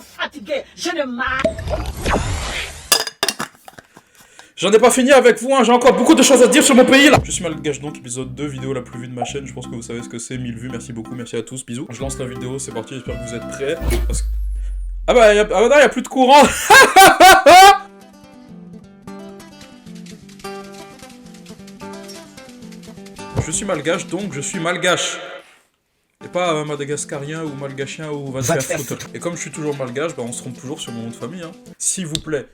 fatigué, je ne marre. J'en ai pas fini avec vous, hein, j'ai encore beaucoup de choses à dire sur mon pays là. Je suis Malgache donc, épisode 2, vidéo la plus vue de ma chaîne. Je pense que vous savez ce que c'est, 1000 vues, merci beaucoup, merci à tous, bisous. Je lance la vidéo, c'est parti, j'espère que vous êtes prêts. Parce que... Ah bah, non, y a plus de courant. Je suis Malgache donc, je suis Malgache. Et pas madagascarien ou malgachien ou va te faire foutre. Et comme je suis toujours malgache, bah on se trompe toujours sur mon nom de famille. Hein. S'il vous plaît,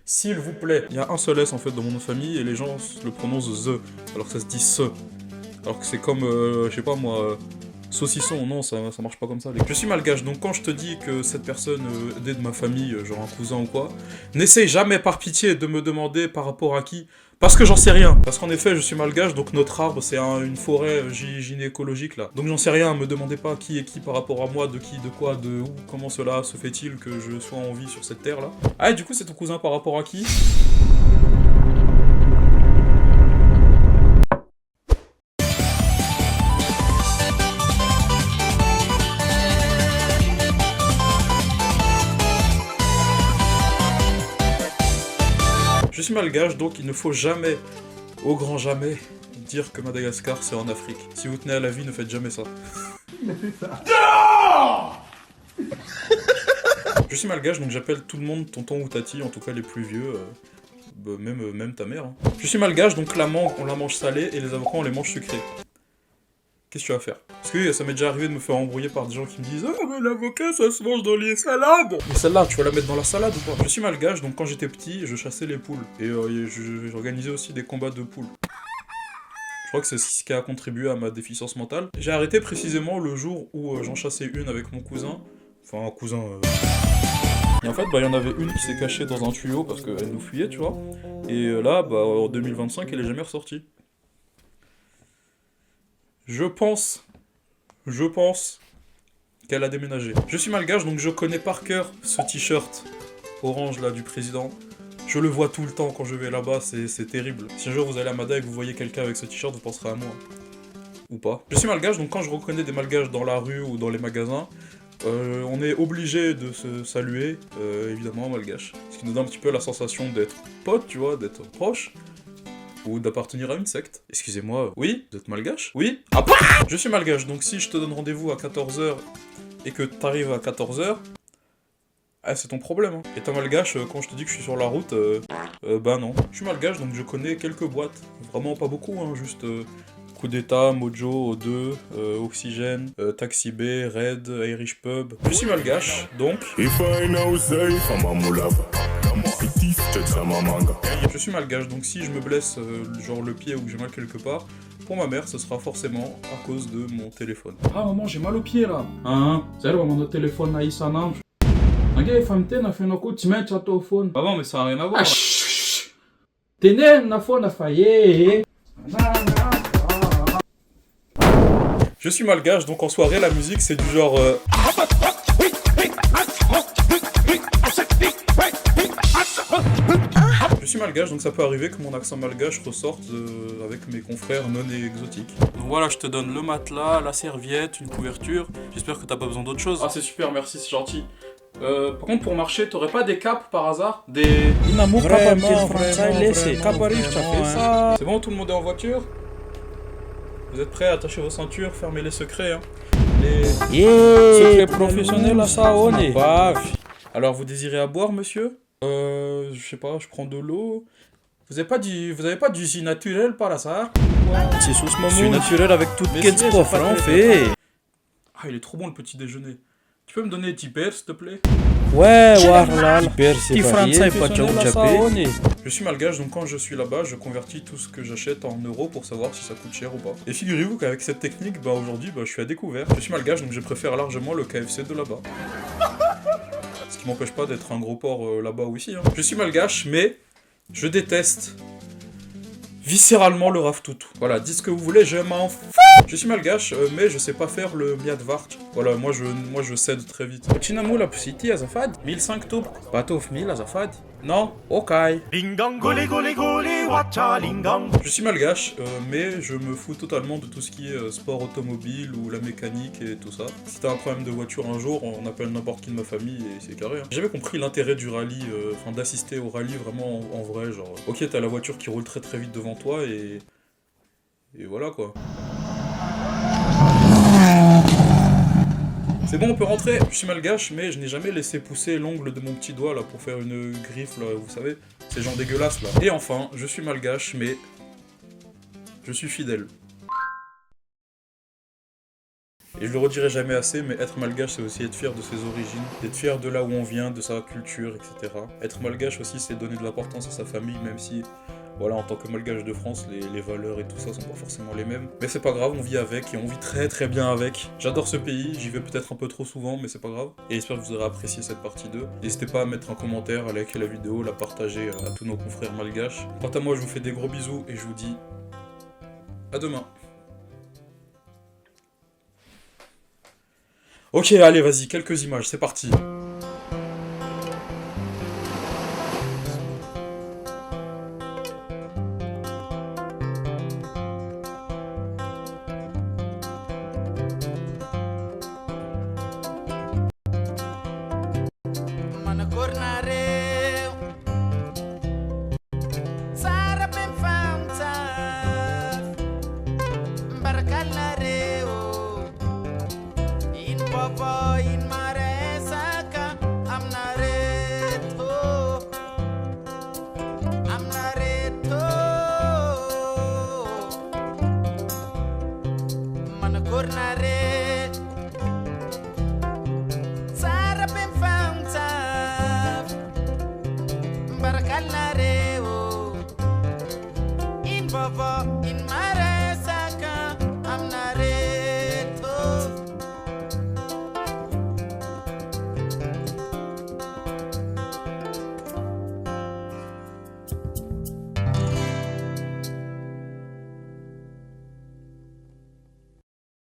il y a un seul S en fait dans mon nom de famille et les gens le prononcent the, alors que ça se dit se. Alors que c'est comme, je sais pas moi, saucisson, non, ça marche pas comme ça. Je suis malgache, donc quand je te dis que cette personne est de ma famille, genre un cousin ou quoi, n'essaye jamais par pitié de me demander par rapport à qui. Parce que j'en sais rien. Parce qu'en effet, je suis malgache, donc notre arbre, c'est une forêt gynécologique, là. Donc j'en sais rien, me demandez pas qui est qui par rapport à moi, de qui, de quoi, de où, comment cela se fait-il que je sois en vie sur cette terre-là. Ah, et du coup, c'est ton cousin par rapport à qui ? Je suis malgache, donc il ne faut jamais, au grand jamais, dire que Madagascar c'est en Afrique. Si vous tenez à la vie, ne faites jamais ça. Il a fait ça. Je suis malgache, donc j'appelle tout le monde tonton ou tati, en tout cas les plus vieux, même ta mère. Hein. Je suis malgache, donc la mangue on la mange salée et les avocats on les mange sucrés. Qu'est-ce que tu vas faire? Parce que ça m'est déjà arrivé de me faire embrouiller par des gens qui me disent « Ah mais l'avocat ça se mange dans les salades !» Mais celle-là, tu vas la mettre dans la salade ou pas? Je suis malgache, donc quand j'étais petit, je chassais les poules. Et j'organisais aussi des combats de poules. Je crois que c'est ce qui a contribué à ma déficience mentale. J'ai arrêté précisément le jour où j'en chassais une avec mon cousin. Enfin, un cousin... Et en fait, il y en avait une qui s'est cachée dans un tuyau parce qu'elle nous fuyait, tu vois. Et là, en 2025, elle est jamais ressortie. Je pense qu'elle a déménagé. Je suis malgache, donc je connais par cœur ce t-shirt orange là du président. Je le vois tout le temps quand je vais là-bas, c'est terrible. Si un jour vous allez à Mada et que vous voyez quelqu'un avec ce t-shirt, vous penserez à moi. Ou pas. Je suis malgache, donc quand je reconnais des malgaches dans la rue ou dans les magasins, on est obligé de se saluer, évidemment malgache. Ce qui nous donne un petit peu la sensation d'être pote, tu vois, d'être proche. Ou d'appartenir à une secte. Excusez-moi, oui? Vous êtes malgache? Oui? Ah bah! Je suis malgache, donc si je te donne rendez-vous à 14h et que t'arrives à 14h, c'est ton problème. Hein. Et t'es malgache, quand je te dis que je suis sur la route, bah non. Je suis malgache, donc je connais quelques boîtes. Vraiment pas beaucoup, hein, juste Coup d'État, Mojo, O2, Oxygène, Taxi B, Red, Irish Pub. Je suis malgache, donc... Je suis malgache, donc si je me blesse, genre le pied ou que j'ai mal quelque part, pour ma mère, ce sera forcément à cause de mon téléphone. Ah maman, j'ai mal au pied là. Hein? C'est là mon téléphone à Issanam. Maman, mais ça n'a rien à voir. Je suis malgache, donc en soirée, la musique c'est du genre... Je suis malgache, donc ça peut arriver que mon accent malgache ressorte avec mes confrères non exotiques. Donc voilà, je te donne le matelas, la serviette, une couverture. J'espère que t'as pas besoin d'autre chose. Ah c'est super, merci, c'est gentil. Par contre, pour marcher, t'aurais pas des capes par hasard? Des... C'est bon, tout le monde est en voiture? Vous êtes prêts à attacher vos ceintures, fermez les secrets, hein. Les secrets professionnels, ça on est. Alors, vous désirez à boire, monsieur? Je sais pas, je prends de l'eau. Vous avez pas du jus naturel par hasard? C'est sous ce moment naturel avec toute quête profond, on fait. Ah, il est trop bon le petit déjeuner. Tu peux me donner Tipper, s'il te plaît? Ouais, voilà. Tipper, c'est pas Je suis malgache, donc quand je suis là-bas, je convertis tout ce que j'achète en euros pour savoir si ça coûte cher ou pas. Et figurez-vous qu'avec cette technique, aujourd'hui, je suis à découvert. Je suis malgache, donc je préfère largement le KFC de là-bas. Ce qui m'empêche pas d'être un gros porc là-bas ou ici. Hein. Je suis malgache, mais je déteste viscéralement le raftout. Voilà, dites ce que vous voulez, je m'en fous. Je suis malgache, mais je sais pas faire le miadvark. Voilà, moi je cède très vite. Починаму la pusiti azafad. 1005 tours. Batof 1000 azafad. Non. Ok. Lingang gole gole gole wacha lingang. Je suis malgache, mais je me fous totalement de tout ce qui est sport automobile ou la mécanique et tout ça. Si t'as un problème de voiture un jour, on appelle n'importe qui de ma famille et c'est carré. Hein. J'ai jamais compris l'intérêt du rallye, enfin d'assister au rallye vraiment en vrai, genre. Ok, t'as la voiture qui roule très très vite devant toi et voilà quoi. C'est bon, on peut rentrer. Je suis malgache, mais je n'ai jamais laissé pousser l'ongle de mon petit doigt là pour faire une griffe là, vous savez, ces gens dégueulasses là. Et enfin, je suis malgache, mais je suis fidèle. Et je le redirai jamais assez, mais être malgache, c'est aussi être fier de ses origines, être fier de là où on vient, de sa culture, etc. Être malgache aussi, c'est donner de l'importance à sa famille, même si, voilà, en tant que malgache de France, les valeurs et tout ça sont pas forcément les mêmes. Mais c'est pas grave, on vit avec, et on vit très très bien avec. J'adore ce pays, j'y vais peut-être un peu trop souvent, mais c'est pas grave. Et j'espère que vous aurez apprécié cette partie 2. N'hésitez pas à mettre un commentaire, à liker la vidéo, la partager à tous nos confrères malgaches. Quant à moi, je vous fais des gros bisous, et je vous dis à demain. Ok, allez, vas-y, quelques images, c'est parti.